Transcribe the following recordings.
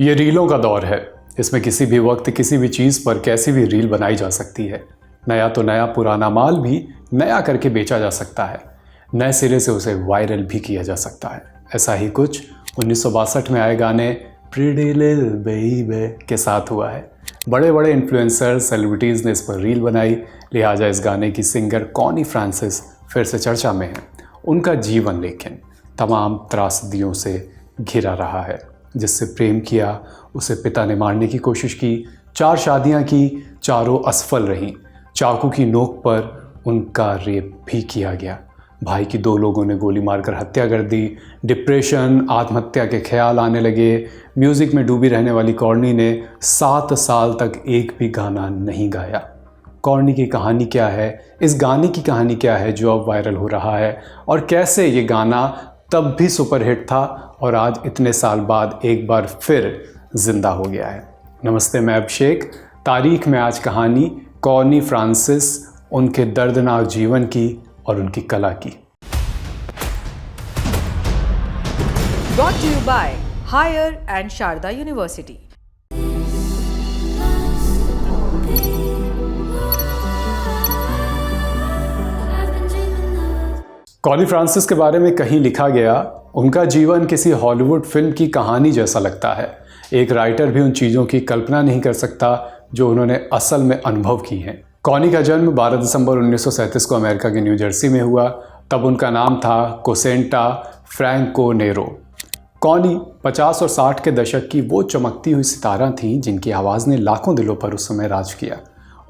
ये रीलों का दौर है। इसमें किसी भी वक्त किसी भी चीज़ पर कैसी भी रील बनाई जा सकती है। नया तो नया, पुराना माल भी नया करके बेचा जा सकता है। नए सिरे से उसे वायरल भी किया जा सकता है। ऐसा ही कुछ 1962 में आए गाने प्रिटी लिटिल बेबी के साथ हुआ है। बड़े बड़े इन्फ्लुएंसर्स, सेलिब्रिटीज़ ने इस पर रील बनाई। लिहाजा इस गाने की सिंगर कॉनी फ्रांसिस फिर से चर्चा में है। उनका जीवन लेकिन तमाम त्रासदियों से घिरा रहा है। जिससे प्रेम किया, उसे पिता ने मारने की कोशिश की। 4 शादियां की, चारों असफल रहीं। चाकू की नोक पर उनका रेप भी किया गया। भाई की 2 लोगों ने गोली मारकर हत्या कर दी। डिप्रेशन, आत्महत्या के ख्याल आने लगे। म्यूज़िक में डूबी रहने वाली कॉर्नी ने 7 साल तक एक भी गाना नहीं गाया। कॉर्नी की कहानी क्या है, इस गाने की कहानी क्या है जो अब वायरल हो रहा है, और कैसे ये गाना तब भी सुपरहिट था और आज इतने साल बाद एक बार फिर जिंदा हो गया है। नमस्ते, मैं अभिषेक। तारीख में आज कहानी कॉर्नी फ्रांसिस, उनके दर्दनाक जीवन की और उनकी कला की। Brought to you by Higher and Sharda University. Connie Francis के बारे में कहीं लिखा गया, उनका जीवन किसी हॉलीवुड फिल्म की कहानी जैसा लगता है। एक राइटर भी उन चीज़ों की कल्पना नहीं कर सकता जो उन्होंने असल में अनुभव की हैं। कॉनी का जन्म 12 दिसंबर 1937 को अमेरिका के न्यू जर्सी में हुआ। तब उनका नाम था कोसेंटा फ्रैंको नेरो। कॉनी 50 और 60 के दशक की वो चमकती हुई सितारा थीं जिनकी आवाज़ ने लाखों दिलों पर उस समय राज किया।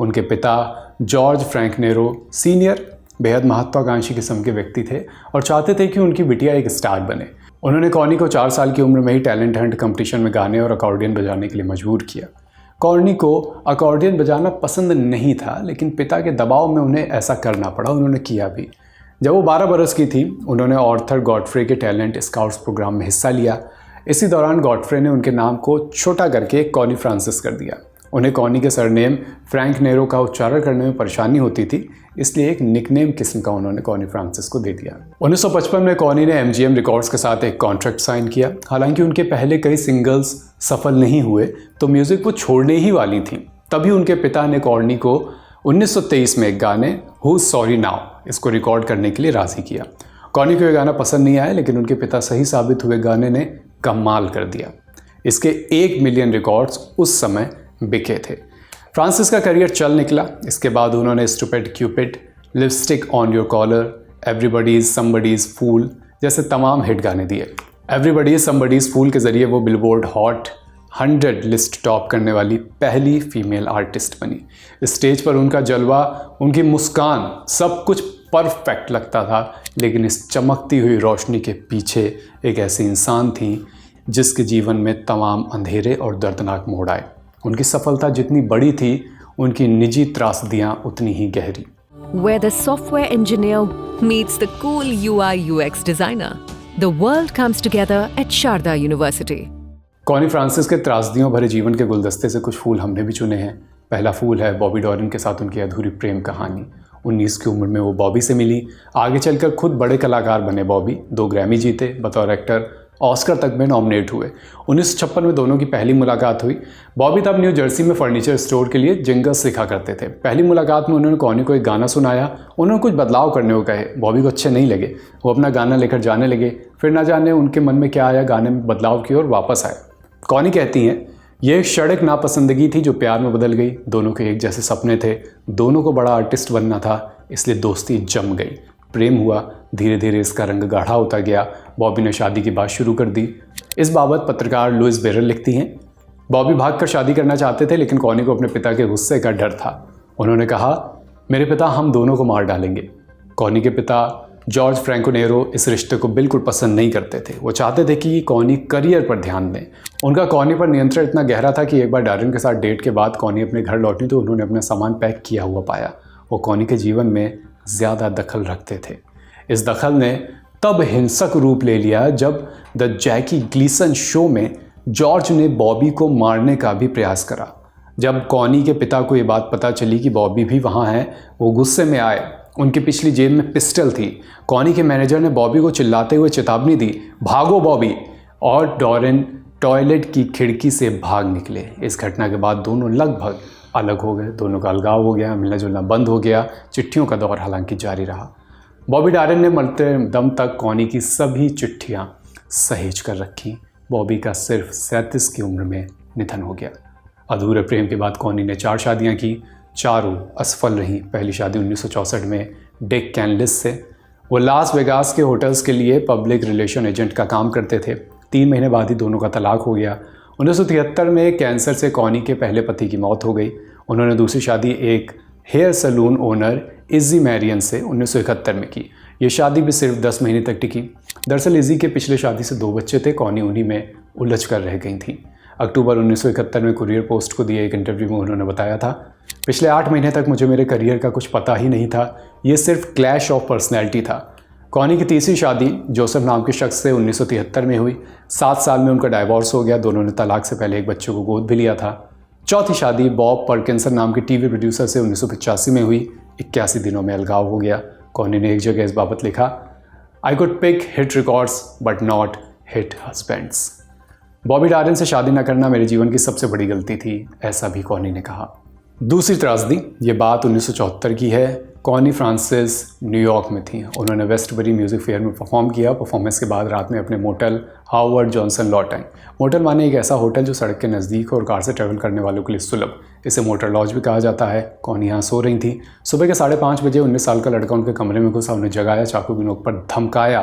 उनके पिता जॉर्ज फ्रैंक नेरो सीनियर बेहद महत्वाकांक्षी किस्म के व्यक्ति थे और चाहते थे कि उनकी बिटिया एक स्टार बने। उन्होंने कॉनी को 4 साल की उम्र में ही टैलेंट हंट कंपटीशन में गाने और अकॉर्डियन बजाने के लिए मजबूर किया। कॉर्नी को अकॉर्डियन बजाना पसंद नहीं था, लेकिन पिता के दबाव में उन्हें ऐसा करना पड़ा। उन्होंने किया भी। जब वो 12 बरस की थी, उन्होंने ऑर्थर गॉडफ्रे के टैलेंट स्काउट्स प्रोग्राम में हिस्सा लिया। इसी दौरान गॉडफ्रे ने उनके नाम को छोटा करके कॉनी फ्रांसिस कर दिया। उन्हें कॉनी के सरनेम फ्रैंक नेरो का उच्चारण करने में परेशानी होती थी, इसलिए एक निकनेम किस्म का उन्होंने कॉनी फ्रांसिस को दे दिया। 1955 में कॉनी ने MGM रिकॉर्ड्स के साथ एक कॉन्ट्रैक्ट साइन किया। हालांकि उनके पहले कई सिंगल्स सफल नहीं हुए तो म्यूज़िक वो छोड़ने ही वाली थी। तभी उनके पिता ने कॉर्नी को 1923 में एक गाने हुज सॉरी नाउ इसको रिकॉर्ड करने के लिए राज़ी किया। कॉर्नी को यह गाना पसंद नहीं आया, लेकिन उनके पिता सही साबित हुए। गाने ने कमाल कर दिया। इसके 1 मिलियन रिकॉर्ड्स उस समय बिके थे। फ्रांसिस का करियर चल निकला। इसके बाद उन्होंने stupid Cupid, lipstick on your collar, everybody is somebody's fool जैसे तमाम हिट गाने दिए। एवरीबॉडी इज समबडीज फूल के जरिए वो बिलबोर्ड हॉट 100 लिस्ट टॉप करने वाली पहली फीमेल आर्टिस्ट बनी। स्टेज पर उनका जलवा, उनकी मुस्कान, सब कुछ परफेक्ट लगता था। लेकिन इस चमकती हुई रोशनी के पीछे एक ऐसी इंसान थी जिसके जीवन में तमाम अंधेरे और दर्दनाक मोड़ आए। उनकी सफलता जितनी बड़ी थी, उनकी निजी त्रासदियां उतनी ही गहरी। Where the software engineer meets the cool UI UX designer, the world comes together at Sharda University. Connie Francis के त्रासदियों भरे जीवन के गुलदस्ते से कुछ फूल हमने भी चुने हैं। पहला फूल है बॉबी डॉरिन के साथ उनकी अधूरी प्रेम कहानी। 19 की उम्र में वो बॉबी से मिली। आगे चलकर खुद बड़े कलाकार बने बॉबी। 2 ग्रैमी जीते, बतौर एक्टर ऑस्कर तक में नॉमिनेट हुए। 1956 में दोनों की पहली मुलाकात हुई। बॉबी तब न्यू जर्सी में फर्नीचर स्टोर के लिए जिंगल्स सिखा करते थे। पहली मुलाकात में उन्होंने कॉनी को एक गाना सुनाया। उन्होंने कुछ बदलाव करने को कहे। बॉबी को अच्छे नहीं लगे। वो अपना गाना लेकर जाने लगे। फिर ना जाने उनके मन में क्या आया, गाने में बदलाव की ओर वापस आए। कॉनी कहती हैं, ये एक क्षणिक नापसंदगी थी जो प्यार में बदल गई। दोनों के एक जैसे सपने थे। दोनों को बड़ा आर्टिस्ट बनना था, इसलिए दोस्ती जम गई। प्रेम हुआ। धीरे धीरे इसका रंग गाढ़ा होता गया। बॉबी ने शादी की बात शुरू कर दी। इस बाबत पत्रकार लुइस बेरल लिखती हैं, बॉबी भागकर शादी करना चाहते थे, लेकिन कॉनी को अपने पिता के गुस्से का डर था। उन्होंने कहा, मेरे पिता हम दोनों को मार डालेंगे। कॉनी के पिता जॉर्ज फ्रैंको नेरो इस रिश्ते को बिल्कुल पसंद नहीं करते थे। वो चाहते थे कि कॉनी करियर पर ध्यान दें। उनका कॉनी पर नियंत्रण इतना गहरा था कि एक बार डारिन के साथ डेट के बाद कॉनी अपने घर लौटी तो उन्होंने अपना सामान पैक किया हुआ पाया। वो कॉनी के जीवन में ज़्यादा दखल रखते थे। इस दखल ने तब हिंसक रूप ले लिया जब द जैकी ग्लीसन शो में जॉर्ज ने बॉबी को मारने का भी प्रयास करा। जब कॉनी के पिता को ये बात पता चली कि बॉबी भी वहाँ है, वो गुस्से में आए। उनकी पिछली जेब में पिस्टल थी। कॉनी के मैनेजर ने बॉबी को चिल्लाते हुए चेतावनी दी, भागो बॉबी। और डॉरिन टॉयलेट की खिड़की से भाग निकले। इस घटना के बाद दोनों लगभग अलग हो गए, दोनों का अलगाव हो गया, मिलना जुलना बंद हो गया। चिट्ठियों का दौर हालांकि जारी रहा। बॉबी डारन ने मरते दम तक कॉनी की सभी चिट्ठियां सहेज कर रखी। बॉबी का सिर्फ 37 की उम्र में निधन हो गया। अधूरे प्रेम के बाद कॉनी ने 4 शादियां की, चारों असफल रहीं। पहली शादी 1964 में डिक कैनलिस से। वो लास वेगास के होटल्स के लिए पब्लिक रिलेशन एजेंट का काम करते थे। 3 महीने बाद ही दोनों का तलाक हो गया। 1973 में कैंसर से कॉनी के पहले पति की मौत हो गई। उन्होंने दूसरी शादी एक hair salon owner Izzy Marion से 1971 में की। ये शादी भी सिर्फ 10 महीने तक टिकी। दरअसल इज़ी के पिछले शादी से 2 बच्चे थे। कॉनी उन्हीं में उलझ कर रह गई थी। अक्टूबर 1971 में कुरियर पोस्ट को दिए एक इंटरव्यू में उन्होंने बताया था, पिछले 8 महीने तक मुझे मेरे करियर का कुछ पता ही नहीं था। ये सिर्फ क्लैश ऑफ पर्सनैलिटी था। कॉनी की तीसरी शादी जोसेफ नाम के शख्स से 1973 में हुई। 7 साल में उनका डाइवोर्स हो गया। दोनों ने तलाक से पहले एक बच्चे को गोद भी लिया था। चौथी शादी बॉब पर्किंसन नाम के टीवी प्रोड्यूसर से 1985 में हुई। 81 दिनों में अलगाव हो गया। कॉनी ने एक जगह इस बाबत लिखा, I could pick hit records but not hit husbands. Bobby Darin से शादी न करना मेरे जीवन की सबसे बड़ी गलती थी, ऐसा भी कॉनी ने कहा। दूसरी त्रासदी, ये बात 1974 की है। कॉनी फ्रांसिस न्यूयॉर्क में थी। उन्होंने वेस्टबरी म्यूज़िक फेयर में परफॉर्म किया। परफॉर्मेंस के बाद रात में अपने मोटल हावर्ड जॉनसन लौट आए। मोटल माने एक ऐसा होटल जो सड़क के नज़दीक हो और कार से ट्रैवल करने वालों के लिए सुलभ। इसे मोटर लॉज भी कहा जाता है। कॉनी यहाँ सो रही थी। सुबह के 5:30 बजे 19 साल का लड़का उनके कमरे में घुसा, उन्हें जगाया, चाकू की नोक पर धमकाया,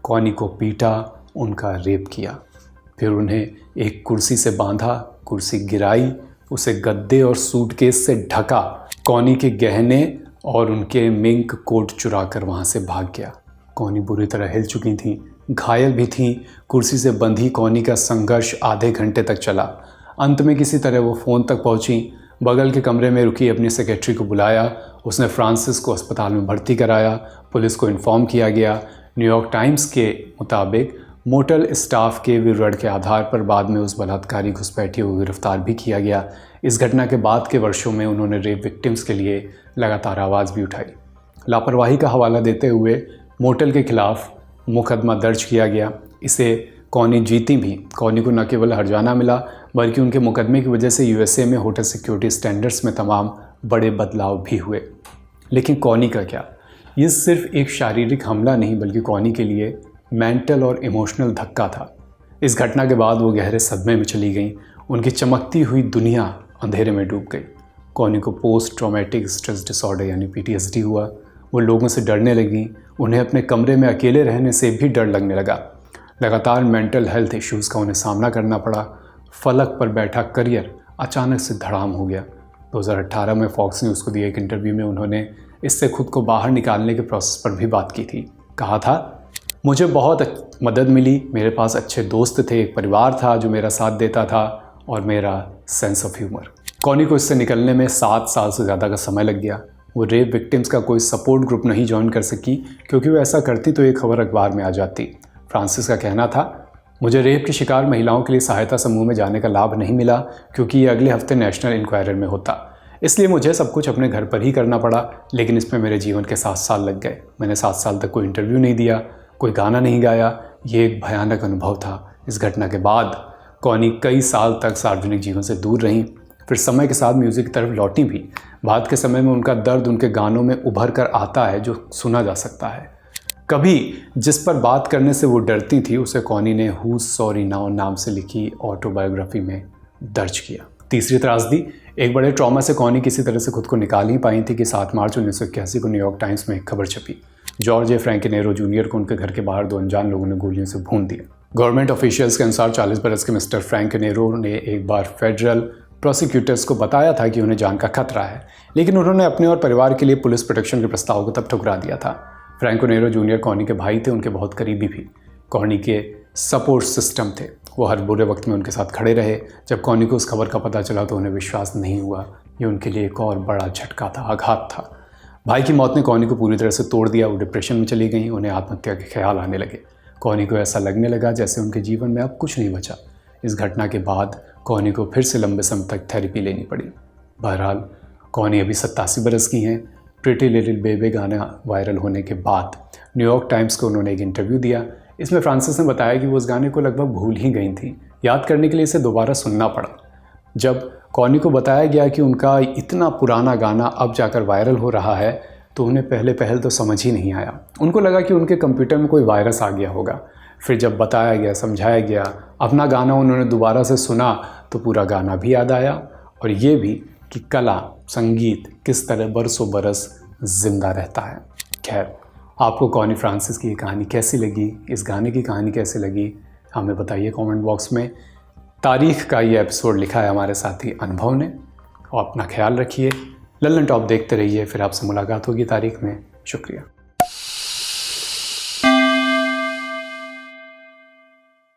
कॉनी को पीटा, उनका रेप किया। फिर उन्हें एक कुर्सी से बांधा, कुर्सी गिराई, उसे गद्दे और सूटकेस से ढका, कॉनी के गहने और उनके मिंक कोट चुरा कर वहाँ से भाग गया। कॉनी बुरी तरह हिल चुकी थी, घायल भी थी। कुर्सी से बंधी कॉनी का संघर्ष आधे घंटे तक चला। अंत में किसी तरह वो फ़ोन तक पहुँची। बगल के कमरे में रुकी अपनी सेक्रेटरी को बुलाया। उसने फ्रांसिस को अस्पताल में भर्ती कराया। पुलिस को इन्फॉर्म किया गया। न्यूयॉर्क टाइम्स के मुताबिक मोटल स्टाफ के विवरण के आधार पर बाद में उस बलात्कारी घुसपैठियों को गिरफ्तार भी किया गया। इस घटना के बाद के वर्षों में उन्होंने रेप विक्टिम्स के लिए लगातार आवाज़ भी उठाई। लापरवाही का हवाला देते हुए मोटल के खिलाफ मुकदमा दर्ज किया गया। इसे कॉनी जीती भी। कॉनी को न केवल हर्जाना मिला बल्कि उनके मुकदमे की वजह से यूएसए में होटल सिक्योरिटी स्टैंडर्ड्स में तमाम बड़े बदलाव भी हुए। लेकिन कॉनी का क्या? ये सिर्फ एक शारीरिक हमला नहीं बल्कि कॉनी के लिए मेंटल और इमोशनल धक्का था। इस घटना के बाद वो गहरे सदमे में चली गईं। उनकी चमकती हुई दुनिया अंधेरे में डूब गई। कॉनी को पोस्ट ट्रॉमेटिक स्ट्रेस डिसऑर्डर यानी PTSD हुआ। वो लोगों से डरने लगी। उन्हें अपने कमरे में अकेले रहने से भी डर लगने लगा। लगातार मेंटल हेल्थ इश्यूज़ का उन्हें सामना करना पड़ा। फलक पर बैठा करियर अचानक से धड़ाम हो गया। 2018 में फॉक्स न्यूज़ को दिए एक इंटरव्यू में उन्होंने इससे खुद को बाहर निकालने के प्रोसेस पर भी बात की थी। कहा था, मुझे बहुत मदद मिली, मेरे पास अच्छे दोस्त थे, एक परिवार था जो मेरा साथ देता था और मेरा सेंस ऑफ ह्यूमर। कॉनी को इससे निकलने में 7 साल से ज़्यादा का समय लग गया। वो रेप विक्टिम्स का कोई सपोर्ट ग्रुप नहीं ज्वाइन कर सकी क्योंकि वो ऐसा करती तो एक खबर अखबार में आ जाती। फ्रांसिस का कहना था, मुझे रेप की शिकार महिलाओं के लिए सहायता समूह में जाने का लाभ नहीं मिला क्योंकि ये अगले हफ्ते नेशनल इंक्वायरर में होता, इसलिए मुझे सब कुछ अपने घर पर ही करना पड़ा। लेकिन इसमें मेरे जीवन के 7 साल लग गए। मैंने 7 साल तक कोई इंटरव्यू नहीं दिया, कोई गाना नहीं गाया। ये एक भयानक अनुभव था। इस घटना के बाद कॉनी कई साल तक सार्वजनिक जीवन से दूर रहीं। फिर समय के साथ म्यूज़िक की तरफ लौटी भी। बाद के समय में उनका दर्द उनके गानों में उभर कर आता है जो सुना जा सकता है। कभी जिस पर बात करने से वो डरती थी उसे कॉनी ने हूज सॉरी नाउ नाम से लिखी ऑटोबायोग्राफी में दर्ज किया। तीसरी त्रासदी, एक बड़े ट्रॉमा से कॉनी किसी तरह से खुद को निकाल ही पाई थी कि 7 मार्च 1981 को न्यूयॉर्क टाइम्स में एक खबर छपी। जॉर्ज ए फ्रैंकिनेरो जूनियर को उनके घर के बाहर 2 अनजान लोगों ने गोलियों से भून दिया। गवर्नमेंट ऑफिशियल्स के अनुसार 40 बरस के मिस्टर फ्रैंकिनेरो ने एक बार फेडरल प्रोसिक्यूटर्स को बताया था कि उन्हें जान का खतरा है, लेकिन उन्होंने अपने और परिवार के लिए पुलिस प्रोटेक्शन के प्रस्ताव को तब ठुकरा दिया था। फ्रैंकिनेरो जूनियर कॉनी के भाई थे, उनके बहुत करीबी भी। कॉनी के सपोर्ट सिस्टम थे। वो हर बुरे वक्त में उनके साथ खड़े रहे। जब कॉनी को उस खबर का पता चला तो उन्हें विश्वास नहीं हुआ। ये उनके लिए एक और बड़ा झटका था, आघात था। भाई की मौत ने कॉनी को पूरी तरह से तोड़ दिया। वो डिप्रेशन में चली गई। उन्हें आत्महत्या के ख्याल आने लगे। कॉनी को ऐसा लगने लगा जैसे उनके जीवन में अब कुछ नहीं बचा। इस घटना के बाद कॉनी को फिर से लंबे समय तक थेरेपी लेनी पड़ी। बहरहाल कॉनी अभी 87 बरस की हैं। प्रिटी लिटिल बेबी गाना वायरल होने के बाद न्यूयॉर्क टाइम्स को उन्होंने एक इंटरव्यू दिया। इसमें फ्रांसिस ने बताया कि वो उस गाने को लगभग भूल ही गई थी। याद करने के लिए इसे दोबारा सुनना पड़ा। जब कॉनी को बताया गया कि उनका इतना पुराना गाना अब जाकर वायरल हो रहा है तो उन्हें पहले तो समझ ही नहीं आया। उनको लगा कि उनके कंप्यूटर में कोई वायरस आ गया होगा। फिर जब बताया गया, समझाया गया, अपना गाना उन्होंने दोबारा से सुना तो पूरा गाना भी याद आया और ये भी कि कला, संगीत किस तरह बरसों बरस ज़िंदा रहता है। खैर, आपको कॉनी फ्रांसिस की ये कहानी कैसी लगी, इस गाने की कहानी कैसी लगी, हमें बताइए कमेंट बॉक्स में। तारीख का ये एपिसोड लिखा है हमारे साथी अनुभव ने। और अपना ख्याल रखिए। लल्लन टॉप देखते रहिए, फिर आपसे मुलाकात होगी तारीख में। शुक्रिया।